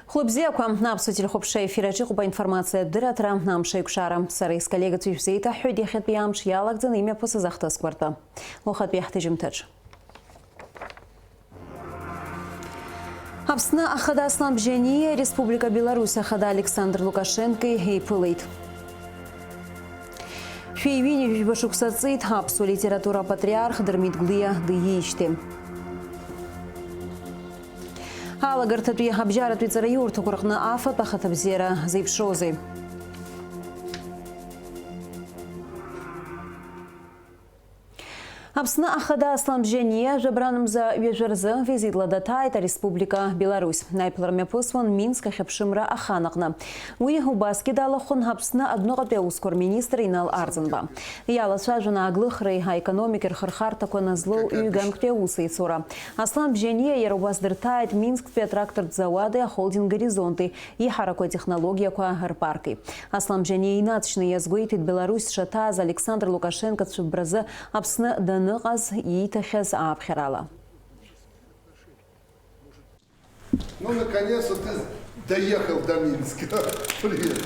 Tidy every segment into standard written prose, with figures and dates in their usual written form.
Хлопзякам на обсудили хопшей эфирачи хуба информация дыратра нам шейкшара. Сарайс коллега тюфзейта худи хатбиям шьялак за имя посазахта скварта. Лохат бияхтыжим тадж. Абсна ахада снабжение Республика Беларусь ахада Александр Лукашенко и Пылыт. Фейвини башуксацит хапсу литература патриарх Дермитглия дыищты. Алагар татуя хабжара туицара юрту курахна афа пахатабзера зайпшозы. Абсна ахада снабжение жабраным за вежерзы визитла датайта Республика Беларусь. Найпларме послан Минска хепшимра аханагна. Уи губаски далахон хапсна одногапе ускор министр Инал Арзанба. Яла сважена аглыхры экономикер хархарта коназлу юганкте усайцура. Снабжение ерубаздыртает Минск трактор заводы холдинг горизонты и харако технология куагар-парки. Снабжение инаточный язгуитит Беларусь шатаз Александр Лукашенко цубраза абсна дан Ну, наконец-то ты доехал до Минска. Привет.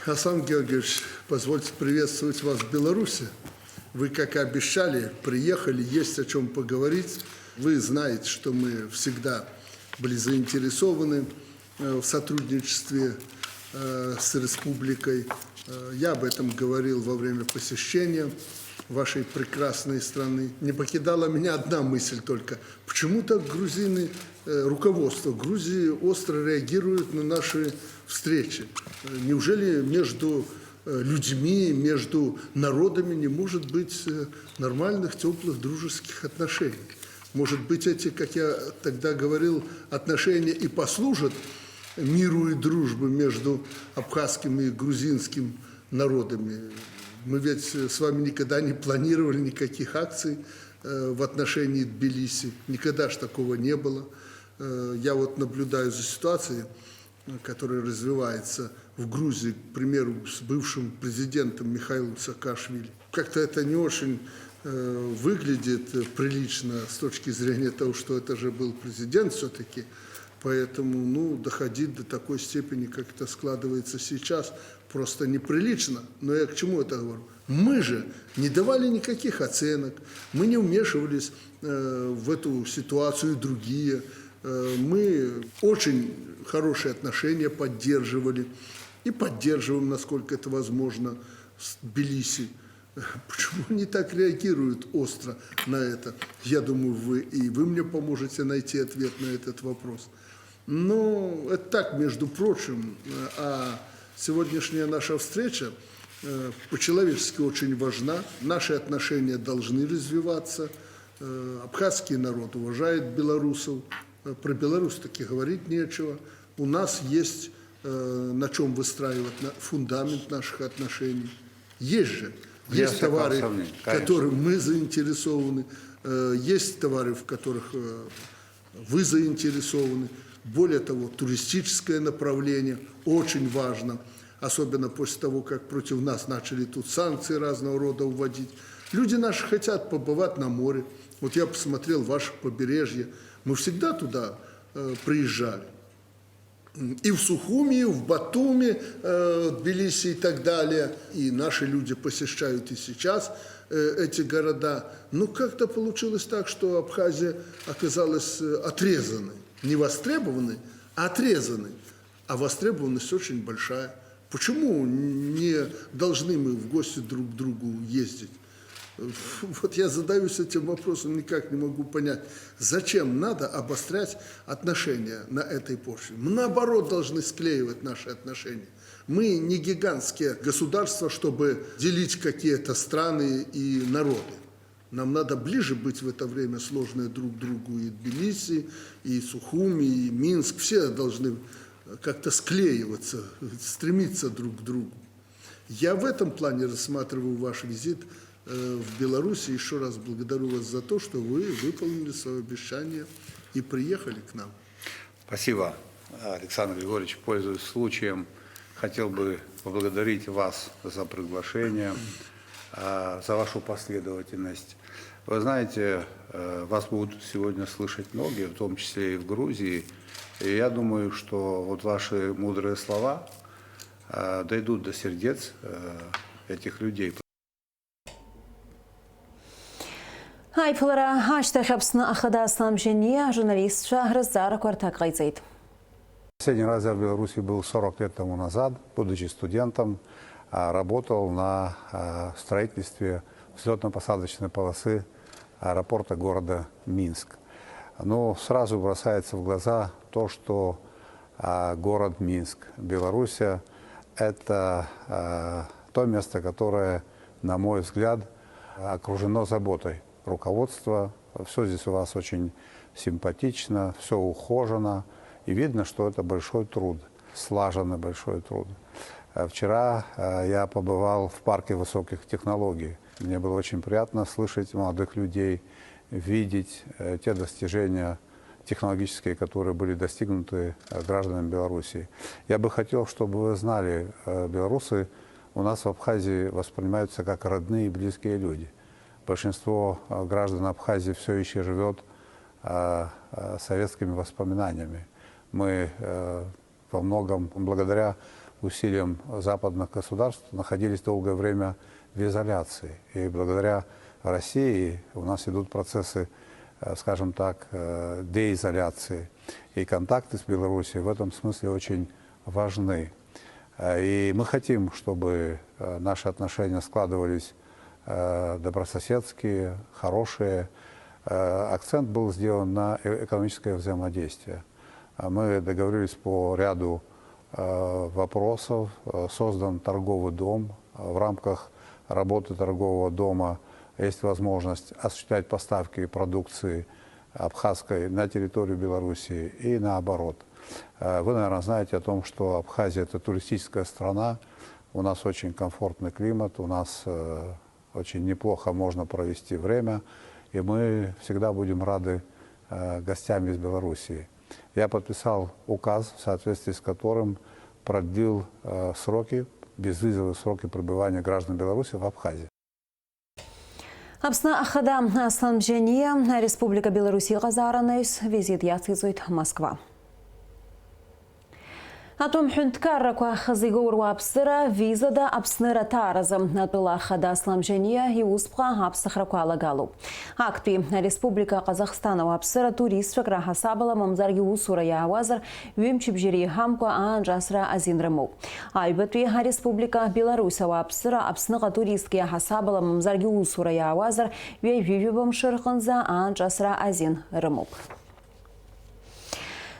Хасан Георгиевич, позвольте приветствовать вас в Беларуси. Вы, как и обещали, приехали, есть о чем поговорить. Вы знаете, что мы всегда были заинтересованы в сотрудничестве с республикой. Я об этом говорил во время посещения вашей прекрасной страны. Не покидала меня одна мысль только. Почему-то грузины, руководство Грузии остро реагирует на наши встречи. Неужели между людьми, между народами не может быть нормальных, теплых, дружеских отношений? Может быть, эти, как я тогда говорил, отношения и послужат миру и дружбы между абхазским и грузинским народами. Мы ведь с вами никогда не планировали никаких акций в отношении Тбилиси. Никогда ж такого не было. Я вот наблюдаю за ситуацией, которая развивается в Грузии, к примеру, с бывшим президентом Михаилом Саакашвили. Как-то это не очень выглядит прилично с точки зрения того, что это же был президент все-таки. Поэтому, доходить до такой степени, как это складывается сейчас, просто неприлично. Но я к чему это говорю? Мы же не давали никаких оценок, мы не вмешивались в эту ситуацию другие. Мы очень хорошие отношения поддерживали и поддерживаем, насколько это возможно, с Тбилиси. Почему они так реагируют остро на это? Я думаю, вы мне поможете найти ответ на этот вопрос. Ну, это так, между прочим, а сегодняшняя наша встреча по-человечески очень важна. Наши отношения должны развиваться. Абхазский народ уважает белорусов. Про Беларусь таки говорить нечего. У нас есть на чем выстраивать фундамент наших отношений. Есть товары, в которых мы заинтересованы, есть товары, в которых вы заинтересованы. Более того, туристическое направление очень важно, особенно после того, как против нас начали тут санкции разного рода вводить. Люди наши хотят побывать на море. Вот я посмотрел ваше побережье. Мы всегда туда приезжали. И в Сухуми, и в Батуми, Тбилиси и так далее. И наши люди посещают и сейчас эти города. Но как-то получилось так, что Абхазия оказалась отрезанной. Не востребованы, а отрезаны. А востребованность очень большая. Почему не должны мы в гости друг к другу ездить? Вот я задаюсь этим вопросом, никак не могу понять, зачем надо обострять отношения на этой почве. Мы, наоборот, должны склеивать наши отношения. Мы не гигантские государства, чтобы делить какие-то страны и народы. Нам надо ближе быть в это время сложные друг другу и Тбилиси, и Сухуми, и Минск. Все должны как-то склеиваться, стремиться друг к другу. Я в этом плане рассматриваю ваш визит в Беларусь. Еще раз благодарю вас за то, что вы выполнили свое обещание и приехали к нам. Спасибо, Александр Григорьевич. Пользуясь случаем, хотел бы поблагодарить вас за приглашение, за вашу последовательность. Вы знаете, Вас будут сегодня слышать многие, в том числе и в Грузии. И я думаю, что вот ваши мудрые слова дойдут до сердец этих людей. Айфылара аштах апсына ахада аслам жене журналист Шахразара Квартак Гайзейд. Последний раз я в Беларуси был 40 лет тому назад, будучи студентом, работал на строительстве взлетно-посадочной полосы аэропорта города Минск. Но сразу бросается в глаза то, что город Минск, Белоруссия, это то место, которое, на мой взгляд, окружено заботой руководства. Все здесь у вас очень симпатично, все ухожено. И видно, что это большой труд, слаженный большой труд. Вчера я побывал в парке высоких технологий. Мне было очень приятно слышать молодых людей, видеть те достижения технологические, которые были достигнуты гражданами Беларуси. Я бы хотел, чтобы вы знали, белорусы у нас в Абхазии воспринимаются как родные и близкие люди. Большинство граждан Абхазии все еще живет советскими воспоминаниями. Мы во многом, благодаря усилиям западных государств, находились долгое время в изоляции. И благодаря России у нас идут процессы, скажем так, деизоляции. И контакты с Белоруссией в этом смысле очень важны. И мы хотим, чтобы наши отношения складывались добрососедские, хорошие. Акцент был сделан на экономическое взаимодействие. Мы договорились по ряду вопросов. Создан торговый дом. В рамках работы торгового дома есть возможность осуществлять поставки продукции абхазской на территорию Белоруссии и наоборот. Вы, наверное, знаете о том, что Абхазия – это туристическая страна. У нас очень комфортный климат, у нас очень неплохо можно провести время, и мы всегда будем рады гостям из Белоруссии. Я подписал указ, в соответствии с которым продлил сроки, безвизовые сроки пребывания граждан Беларуси в Абхазии. Апсна ахада аслам жене Республика Беларуси газаранайс визит яцизует Москва. Атом хунткарра ква хазигор вапсыра визада апсныра таразым натыла хада аслам жене и успха апсахра квалагалу. Акпи Республика Казахстана вапсыра турист шакра хасабала мамзарги усура яавазар вимчибжири хамква анжасра азинраму. Айбатви Республика Беларусь вапсыра апсныга туристки хасабала мамзарги усура яавазар вививибам шырхынза анжасра азинраму.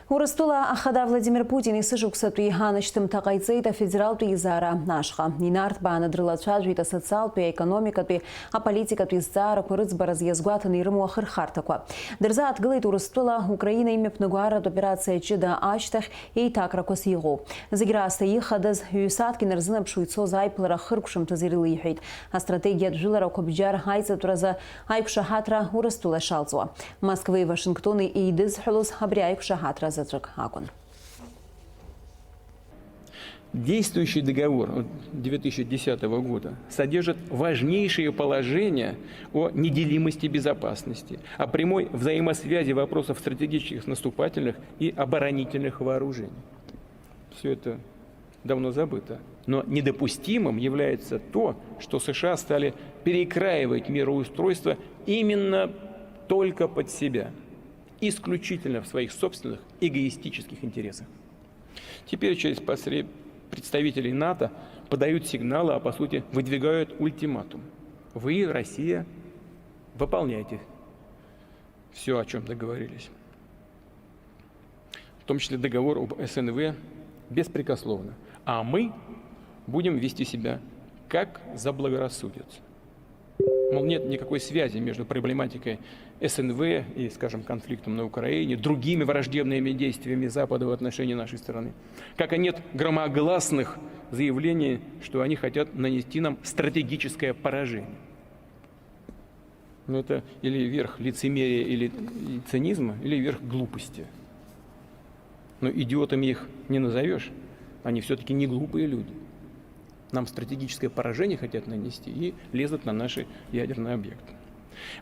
Урыстула ахада Владимир Путин и сыжуксату иганыштым тағайцейда федералту изара нашха. Нинарт бана дрылачаджуита социалту и экономикату, а политикату изара курыцба разъезгуатан ирму ахырхартаква. Дырза отгылит Урыстула Украина имя пнагуарат операция чида ачтах и так ракос его. Загираса ихадаз юсатки нерзына пшуйцо зайплара хыркшым тазирилы ихейт. А стратегия джилара кобджар хайцатураза айпшахатра Урыстула шалцуа. Москвы и Вашингтоны и идыз хулус абри айпшахатра за Действующий договор 2010 года содержит важнейшие положения о неделимости безопасности, о прямой взаимосвязи вопросов стратегических наступательных и оборонительных вооружений. Все это давно забыто. Но недопустимым является то, что США стали перекраивать мироустройство именно только под себя, исключительно в своих собственных эгоистических интересах. Теперь через представителей НАТО подают сигналы, а по сути выдвигают ультиматум. Вы, Россия, выполняйте все, о чем договорились. В том числе договор об СНВ беспрекословно. А мы будем вести себя как заблагорассудится. Мол, нет никакой связи между проблематикой СНВ и, скажем, конфликтом на Украине, другими враждебными действиями Запада в отношении нашей страны. Как и нет громогласных заявлений, что они хотят нанести нам стратегическое поражение. Но это или верх лицемерия или цинизма, или верх глупости. Но идиотами их не назовешь, они все-таки не глупые люди. Нам стратегическое поражение хотят нанести и лезут на наши ядерные объекты.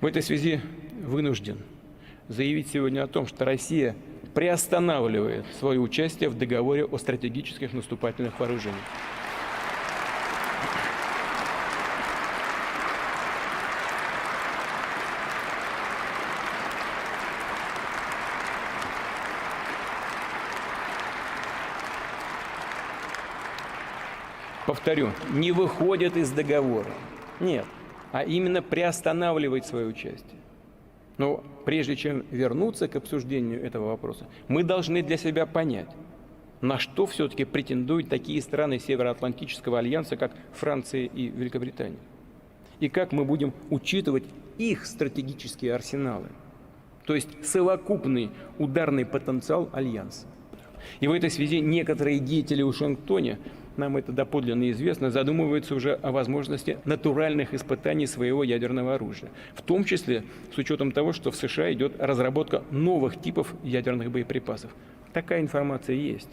В этой связи вынужден заявить сегодня о том, что Россия приостанавливает свое участие в договоре о стратегических наступательных вооружениях. Повторю, не выходит из договора. Нет, а именно приостанавливает свое участие. Но прежде чем вернуться к обсуждению этого вопроса, мы должны для себя понять, на что все-таки претендуют такие страны Североатлантического альянса, как Франция и Великобритания. И как мы будем учитывать их стратегические арсеналы, то есть совокупный ударный потенциал альянса. И в этой связи некоторые деятели в Вашингтоне, нам это доподлинно известно, задумываются уже о возможности натуральных испытаний своего ядерного оружия. В том числе с учетом того, что в США идет разработка новых типов ядерных боеприпасов. Такая информация есть.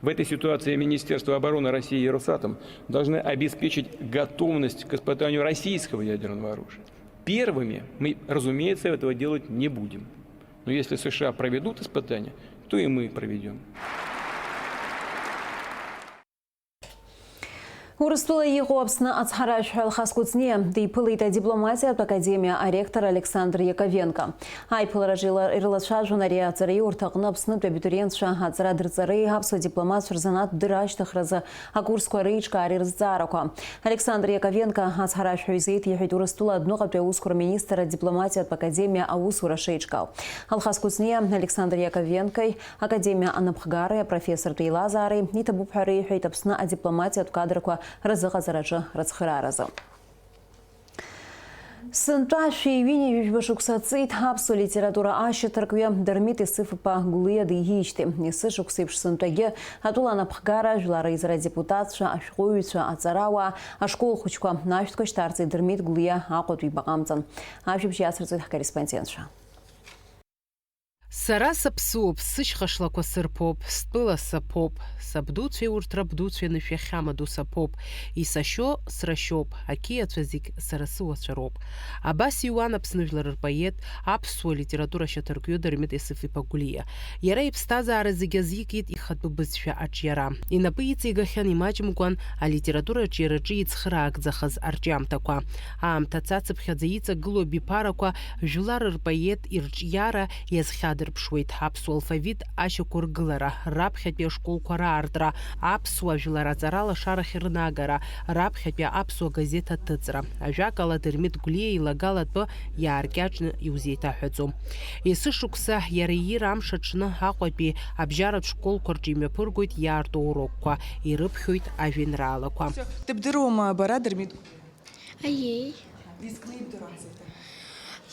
В этой ситуации Министерство обороны России и Росатом должны обеспечить готовность к испытанию российского ядерного оружия. Первыми мы, разумеется, этого делать не будем. Но если США проведут испытания, то и мы проведем. Урыстула его обсна ацхараш халхаскуцне, дейпылыта дипломатия академия ректор Александр Яковенко. Айпылара жила ирлаша журналия царей уртағына обсны абитуриентша ацарадыр царей апсу дипломат шырзанат дыраштых раза акурская рычка арирзарака. Александр Яковенко ацхараш хуизит ехид урыстула одного преускура министра дипломатии академия аусура шейчкал. Халхаскуцне Александр Яковенко академия анапхгары профессор Тейлазары и табубхары хейт обсна о дипломатии кадрака разыға заражы разхыраразы. Сынта шейвини южбашукса цит хапсу литература аши таркуя дармит и сыфыпа гулыя дыгичти. Несы шуксыпш сынтаге атула напхгара жлары изра депутатша ашхуюча ацарауа ашкол хучка наштка штарцы дармит гулыя акот вибагамцан. Ашибжи асырцит корреспондентша. Сара саԥсуп, сышьхашлақәа сырԥоуп, стәыла саԥоуп, сабдуцәеи урҭ рабдуцәеи нышәахьамаду саԥоуп, исашьо срашьоуп, ақьиацәа зегь сара сыуацәароуп. Абас иуан Аԥсны жәлар рпоет, аԥсуа литература шьаҭаркҩы Дармит Есыф-иԥа Гәлиа. Иара иԥсҭазаара зегьы азикит ихатәы бызшәа аҿиара. Инапы иҵигахьан имаҷымкәан алитература аҿиараҿы иӡхыраагӡахаз арҿиамҭақәа. Аамҭа цацыԥхьаӡа иҵагылоу биԥарақәа жәлар рпоет ирҿиара иазхьадырԥшуеит. Аԥсуа алфавит ашьақәыргылара, раԥхьатәи ашколқәа раартра, аԥсуа жәлар аҵара лашарахь рнагара, раԥхьатәи аԥсуа газеҭ аҭыҵра. Ажәакала Дармит Гәлиа илагалатәы иааркьаҿны иузеиҭаҳәаӡом. Есышықәса иара иира амш аҽны Аҟәатәи абжьаратә школқәа рҿы имҩаԥыргоит иаарту урокқәа, ирыԥхьоит ажәеинраалақәа. Дыбдыруама бара Дармит? Аиеи.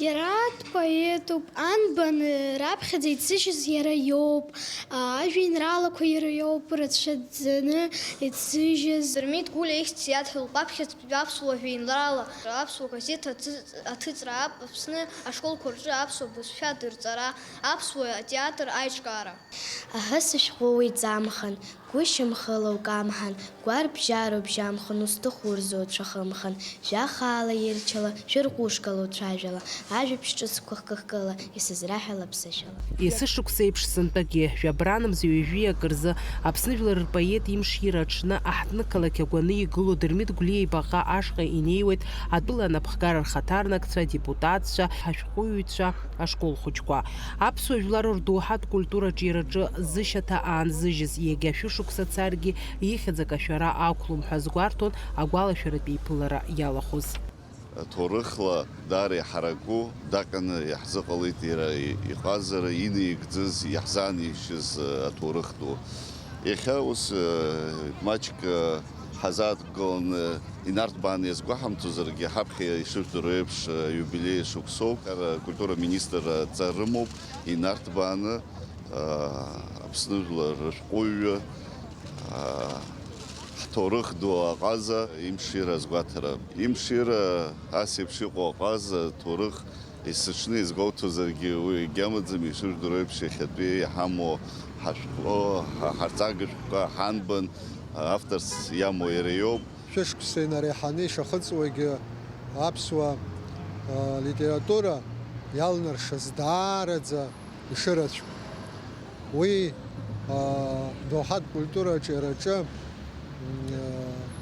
Иара дпоетуп, анбан раԥхьаӡа ицышьыз иара иоуп, ажәеинраалақәа иара иоуп, рацәаӡаны ицыжьыз. Дармит Гәлиа ихьӡ иадҳәалоуп аԥхьатәи аԥсуа жәеинраала, аԥсуа газеҭ аҭыҵра, Аԥсны ашколқәа рҿы аԥсуа бызшәа дырҵара, аԥсуа атеатр аиҿкаара. Аҳәыс ашәҟәыуа иҵамхан, гәышьамхала укамҳан, гәарбжьароуп бжьамхан, узҭаху рзы уцәахымхан, жәахаала ирчала, шәырҟәышкала уцәажәала, ажәабжь ҿыцқәа хкыхкыла, исызраҳәала ԥсышьала. Есышықәса еиԥш сынтәагьы жәабранымза ҩажәиак рзы Аԥсны жәлар рпоет имшира аҽны аҳҭны қалақь агәаны игылоу Дармит Гәлиа ибаҟа ашҟа инеиуеит атәыла анапхгара рхаҭарнакцәа, адепутатцәа, ашәҟәыҩҩцәа, ашкол хәыҷқәа. Аԥсуа жәлар рдоуҳатә культура аҿиараҿы зышьаҭа аанзыжьыз егьа шәышықәса царгьы ихьӡак ашәара ақәлом ҳәа згәарҭон агәалашәаратәы иԥылара иалахәыз. Ҭоурыхла даара иҳараку даҟаны иаҳзыҟалеит иара иҟазара инеигӡыз, иаҳзааишьыз аҭоурых ду. Иахьа ус маҷк ҳазадкыланы инарҭбааны иазгәаҳамҭозаргьы ҳаԥхьа ишыжәдыруа еиԥш иубилеи шықәсоуп. Акультура министр ҵа рымоуп, инарҭбааны Аԥсны жәлар рышәҟәыҩҩы ҳҭоурых ду аҟаза имшира азгәаҭара. Имшира ас еиԥш иҟоу аҟаза ҭоурых есыҽны изгәоуҭозаргьы уи егьамаӡам, ишыжәдыруа еиԥш иахьатәи иҳамоу ҳашәҟәы, ҳарҵага шәҟәқәа, ҳанбан авторс иамоу иара иоуп. Шәышықәса инареиҳаны ишахыҵуагьы аԥсуа литература ялнаршаз даараӡа ишырацәоу. Уи доуҳатә культураҿы иара аҿы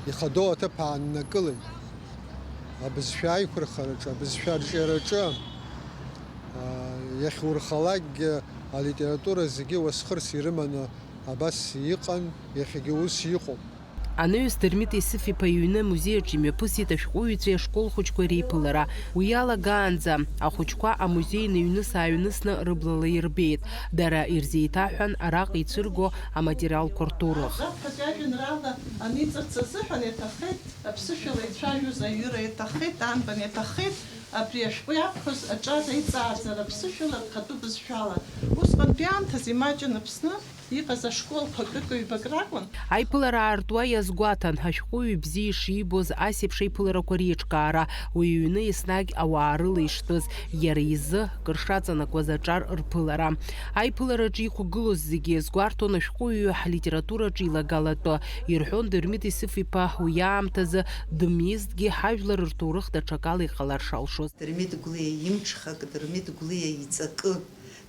ихадоу аҭыԥ ааннакылеит. Абызшәа аиқәырхараҿы, абызшәа арҿиараҿы иахьурхалакгьы алитература зегьы уасхырс ирыманы абас иҟан, иахьагьы ус иҟоуп. Анаҩс Дырмит Исыф-иԥа иҩны музеиаҿы имҩаԥысит ашәҟәыҩҩцәеи ашкол хәыҷқәа реиԥылара. Уи иалагаанӡа ахәыҷқәа амузеи ныҩныс-ааҩнысны рыблала ирбеит. Дара ирзеиҭаҳәан араҟа ицәырго аматериалқәа рҭоурых. Ажәеинраала аниҵарц азыҳәан иаҭахеит, аԥсышәала ицәажәоз аҩыра иаҭахеит, анбан иаҭахеит, абри ашәҟәы иаԥхьоз аҿар еиҵаарцара аԥсышәала рхатәы бызшәала. Усҟантәи аамҭаз имаҷын Аԥсны иҟаз ашколқәа кык-ҩбак ракәын. Аиԥылара аартуа иазгәаҭан ҳашәҟәыҩҩы бзиа ишибоз асеиԥш аиԥыларақәа реиҿкаара, уи иҩны еснагь ауаа рыла иштәыз, иара изы кыр шаҵанакуаз аҿар рԥылара. Аиԥылараҿы иқәгылоз зегьы иазгәарҭон ашәҟәыҩҩы ҳлитератураҿы илагалатәы. Ирҳәон Дырмит Исыф-иԥа уи аамҭазы дымизҭгьы ҳажәлар рҭоурых даҽакала иҟалар шалшоз. Дырмит Гәлиа имҽхак, Дырмит Гәлиа иҵакы,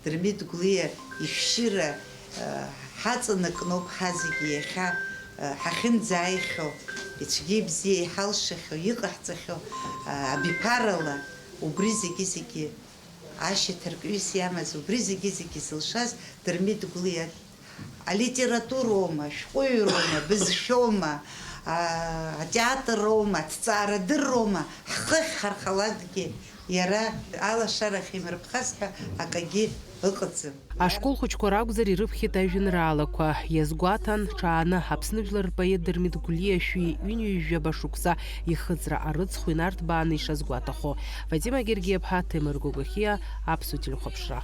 Дырмит Гәлиа ишәшьыра ҳаҵанакноуп ҳазегьы иахьа ҳахьынӡааихьоу, ицәгьа ибзиа иҳалшахьоу, иҟаҳҵахьоу абиԥарала убри зегьы ашьаҭаркҩыс иамаз, убри зегьы зылшаз Дырмит Гәлиа алитературоума, ашәҟәыҩроума, бызшәоума, атеатроума, аҭҵаарадырроума, ҳхы ҳархалакгьы иара алашарахь имырԥхаз ҳәа акагьы ыҟаӡам. Ашкол хәыҷқәа ракәзар ирыԥхьеит ажәеинраалақәа. Иазгәаҭан ҽааны Аԥсны жәлар рпоет Дырмит Гәлиа ашәи ҩынҩажәаба шықәса ихыҵра арыцхә инарҭбааны ишазгәаҭахо. Вадим Агергиаԥҳа, Темыр Гогохиа, Аԥсуа телехәаԥшра.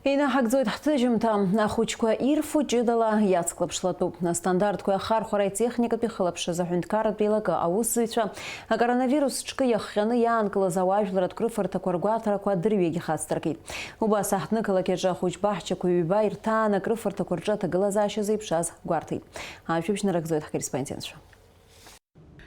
Инаҳагӡоит ҳҭыжьымҭа, ахәыҷқәа ирфо ҷыдала иацклаԥшлатәуп. Астандартқәа иахархәара итехникатә ихылаԥшыз аҳәынҭқарратә еилагы аусзуҩцәа акоронавирус ҿкы иахҟьаны иаанкылаз ауаажәларатә рыфарҭақәа ргәаҭарақәа дырҩегьых ацдыркит. Убас аҳҭнықалақь аҿы ахәыҷ-баҳчақәа ҩба ирҭаан акрыфарҭақәа рҿы аҭагылазаашьа зеиԥшаз гәарҭеит. Ажәабжь нарыгӡоит ҳкорреспондентцәа.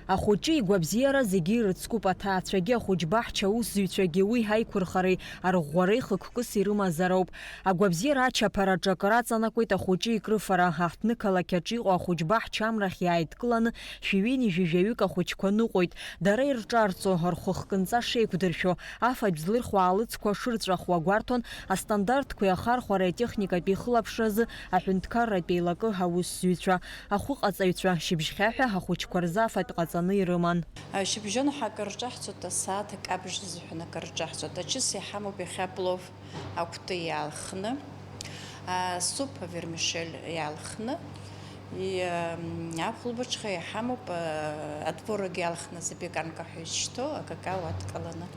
Ахәыҷы игәабзиара зегьы ирыцкуп, аҭаацәагьы ахәыҷ-баҳча аусзуҩцәагьы уи ҳаиқәырхареи арӷәӷәареи хықәкыс ирымазароуп. Агәабзиара ачаԥараҿы акыр аҵанакуеит ахәыҷы икрыфара. Аҳҭнықалақь аҿы иҟоу ахәыҷ-баҳча амрахь иааидкыланы шәиҩини-жәижәаҩык ахәыҷқәа ныҟәоит. Дара ирҿарҵо, рхәы хкынҵа шеиқәдыршәо, афатә злырхуа алыцқәа шырҵәахуа гәарҭон астандартқәа иахархәара итехникатә ихылаԥшразы аҳәынҭқарратә еилагы аусзуҩцәа. Ахәыҟаҵаҩцәа шьыбжьхьаҳәа ахәыҷқәа рзы афатә ҟаҵаны ирыман. Шьыбжьон акыр рҿаҳҵоит, асааҭ абжь зыҳәан акыр рҿаҳҵоит. Аҷыс иҳамоуп иахьа плов акәты иаалхны, суп авермишель иаалхны, ахәылбыҽха иҳамоуп атворог иаалхны, запеканка ҳәа изышьҭоу, акакао адкыланы.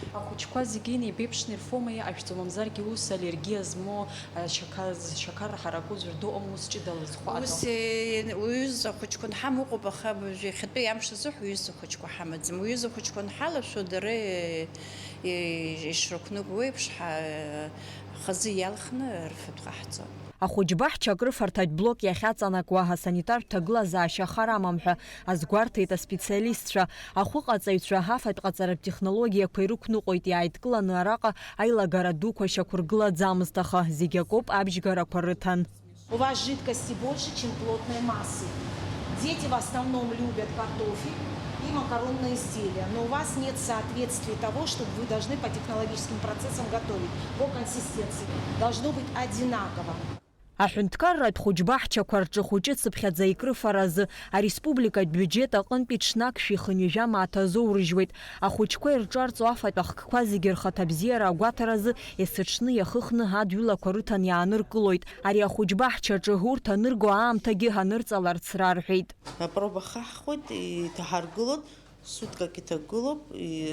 Ахәыҷқәа зегьы неибеиԥшны ирфома, иҟашәҵо, мамзаргьы ус аллергиа змоу, шьақар ҳараку ӡәыр дыҟам, ус ҷыдала зхәаҟьо. Ус уҩыза ахәыҷқәа нҳам ыҟоуп, аха иахьатәи амш азыҳәа уҩыза ахәыҷқәа ҳамаӡам. Уҩыза ахәыҷқәа нҳалашәо дара ишрықәныгоу еиԥш хазы иалхны рфатә ҟаҳҵоит. Ахәыҷ-баҳча акрыфарҭатә блок иахьаҵанакуа асанитартә ҭагылазаашьа хар амам ҳәа азгәарҭеит аспециалистцәа. Ахәыҟаҵаҩцәа афатә ҟаҵаратә технологиақәа ирықәныҟәоит, иааидкыланы араҟа аилагара дуқәа шьақәыргылаӡамызт, аха зегьы акоуп абжьгарақәа рыҭан. У вас жидкости больше, чем плотной массы. Дети в основном любят картофель и макаронные изделия, но у вас нет соответствия того, что вы должны по технологическим процессам готовить, по консистенции. Должно быть одинаково. Аҳәынҭқарратә хәыҷ-баҳчақәа рҿы хәыҷыцыԥхьаӡа икрыфаразы арреспубликатә биуџьет аҟынтәи ҽнак шәихынҩажәа мааҭ азоурыжьуеит. Ахәыҷқәа ирҿарҵо афатә ахкқәа зегьы рхаҭа бзиара агәаҭаразы есыҽны иахыхны адҩылақәа рыҭан иааныркылоит. Ари ахәыҷ-баҳчаҿы урҭ анырго аамҭагьы ҳанырҵаларц рарҳәеит. Апроба хаҳхуеит, иҭаҳаргылоит, суткак иҭагылоуп,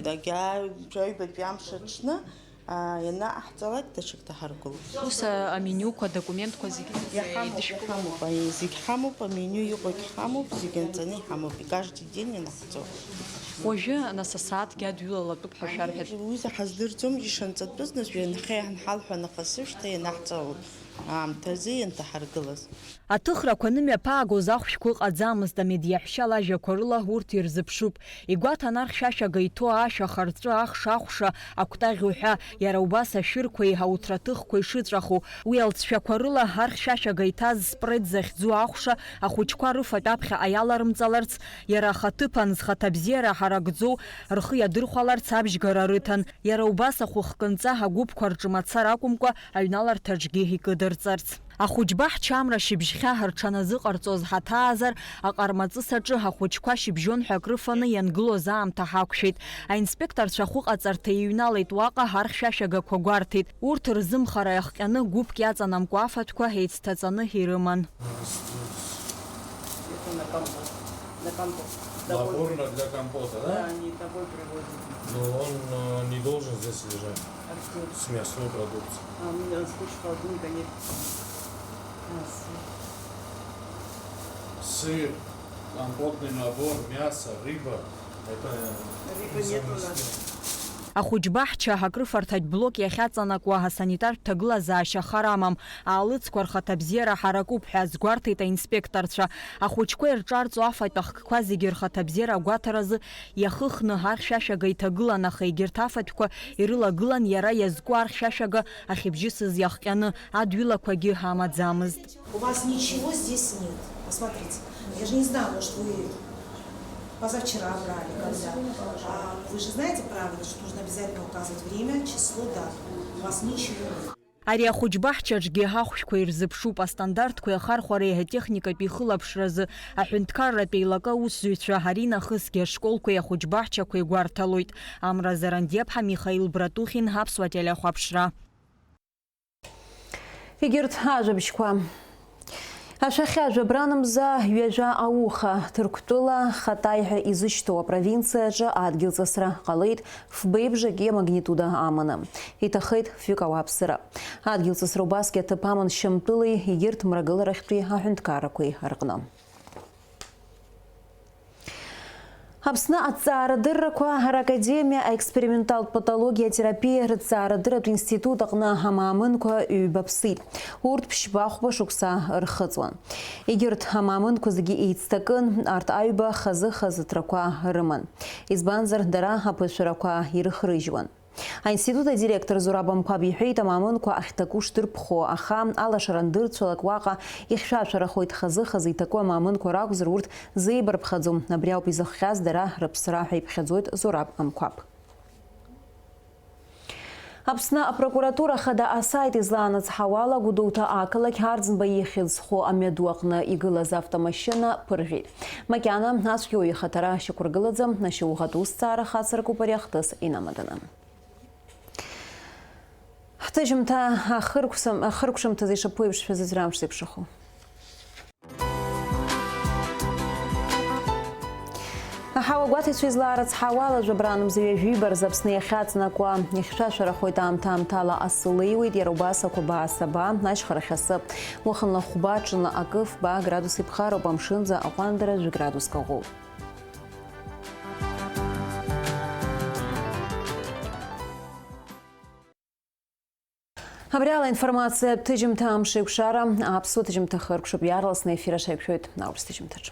дагаҩбатәи амш аҽны ианааҳҵалак даҽак ҭаҳаргылоуп. Ус амениуқәа, документқәа зегьы ҳамоуп, зегь ҳамоуп, амениу иҟоугь ҳамоуп, зегь анҵаны иҳамоуп, каждый день инаҳҵоуп. Уажәы нас асааҭгьы адҩылалатәуп ҳәа шәарҳәеит. Уи ҳаздырӡом ишанҵатәыз, нас ҩанхеи ҳанҳалҳәа нахыс ышьҭа ианаҳҵалоит аамҭазы ианҭаҳаргылаз. Аҭыхрақәа нымҩаԥаагоз ахәшәқәа ыҟаӡамызт амедиаҳәшьа лажьақәа рыла урҭ ирзыԥшуп. Игәаҭан архьшәашәага иҭоу ашәа, харҵәы, ахш, ахәша, акәтаӷь уҳәа, иара убас ашәырқәеи ауҭраҭыхқәа ишыҵәаху. Уи алҵшәақәа рыла архьшәашәага иҭаз спред захьӡу ахәша ахәыҷқәа рыфатә аԥхьаҟа иаларымҵаларц, иара ахаҭыԥан зхаҭабзиара ҳаракӡоу рхы иадырхәаларц абжьгара рыҭан. Иара убас ахәыхкынҵа агәыԥқәа рҿы мацара акәымкәа аҩналарҭаҿгьы икыдырҵарц. Ахәыҷба ҳчамра шьыбжьхьа ҳарҽаназыҟарҵоз ҳаҭаазар, аҟармаҵыс аҿы ҳахәыҷқәа шьыбжьон ҳәа акрыфаны иангылоз аамҭа ҳақәшәеит. Аинспекторцәа хәыҟаҵарҭа иҩналеит уаҟа ҳархьшәашәагақәа гәарҭеит. Урҭ рзымхара иахҟьаны гәыԥк иаҵанамкәа афатәқәа еицҭаҵаны ирыман. Набор для компота, да? Да, они такой привозят. Но он не должен здесь лежать. С мясной продукцией. А у меня скучно холодненько нет. Сыр, компотный набор, мясо, рыба. Это Рыба нет у нас. Ахәыҷба ҳчаҳа акрыфарҭаҿ блок иахьаҵанакуа асанитартә ҭагылазаашьа хар амам. Аалыҵқәа рхаҭабзиара ҳаракуп ҳәа азгәарҭеит аинспекторцәа. Ахәыҷқәа ирҿарҵо афатә ахкқәа зегьы рхаҭабзиара агәаҭаразы иахыхны архьшәашәага иҭагылан, аха егьырҭ афатәқәа ирылагылан иара иазку архьшәашәага ахьыбжьысыз иахҟьаны адҩылақәагьы амаӡамызт. У вас ничего здесь нет. Посмотрите. Я же не знала, может, вы позавчера брали, когда. А вы же знаете правила, что нужно обязательно указывать время, число, дату. У вас ничего нет. Ари ахәыҷба ҳчаҿгьы ҳахәшәқәа ирзыԥшуп. Астандартқәа иахархәара иҳәатехникатә ихылаԥшразы аҳәынҭқарратә еилака аусзуҩцәа ари нахысгьы ашколқәеи ахәыҷба ҳчақәа игәарҭалоит. Амра Зарандиаԥҳа, Михаил Братухин, Ҳаԥсуа телеахәаԥшра. Егьырҭ ажәабжьқәа. Ашәахьы ажәабранымза ҩажәа ауха Ҭырқәтәыла Хатай ҳәа изышьҭоу апровинциаҿы адгьылҵысра ҟалеит фбеибжаки амагнитуда аманы. Иҭахеит фҩык ауааԥсыра. Адгьылҵысра убасгьы аҭыԥ аман Шьамтәылеи егьырҭ мрагыларахьтәи аҳәынҭқаррақәеи рҟны. Аԥсны аҭҵаарадыррақәа ракадемиа аексперименталтә патологиа терапиа рыҭҵаарадырратә институт аҟны амаамынқәа ҩбаԥсит. Урҭ ԥшьба-хәба шықәса рхыҵуан. Егьырҭ амаамынқәа зегьы еицҭакын, арҭ аҩба хазы-хазыҭрақәа рыман. Избанзар дара аԥышәарақәа ирыхрыжьуан. Аинститут адиректор Зураб Амқәаб иҳәеит, амаамынқәа ахьҭаку шдырԥхо, аха алашара андырцәалак уаҟа ихьшәашәарахоит хазы-хазы иҭаку амаамынқәа ракәзар урҭ зеибарԥхаӡом. Абри ауп изыхҟьаз дара рыԥсра ҳәа иԥхьаӡоит Зураб Амқәаб. Аԥсны апрокуратура хада асайт излаанацҳауала Гәдоуҭа ақалақь Ардзынба ихьӡ зху амҩаду аҟны игылаз автомашьына ԥыржәеит. Макьана ацәгьоу ихаҭара шьақәыргылаӡам, ашьауӷатә узҵаара хацыркуп ари ахҭыс инамаданы. Ҳҭыжьымҭа ахыркәшамҭаз ишаԥу еиԥш шәазыӡра амш зеиԥшраху. Аҳауа гәаҭаҩцәа излаарыцҳауала ажәабранымза ҩажәибарз Аԥсны иахьаҵанакуа ихьшәашәарахоит аамҭа-аамҭала асы леиуеит, иара убас ақәаба асаба, ашьхарахь асы. Уахынла хәба, ҽынла акы, фба градус иԥхароуп, амшынӡа аҟәандара 1 градус каӷоуп. Абриала информация ҭыжьымҭа амш еиқәшара, аԥсуа ҭыжьымҭа хыркәшоуп, иаарласны ефир аша иқәшәоит аурыс ҭыжьымҭаҿы.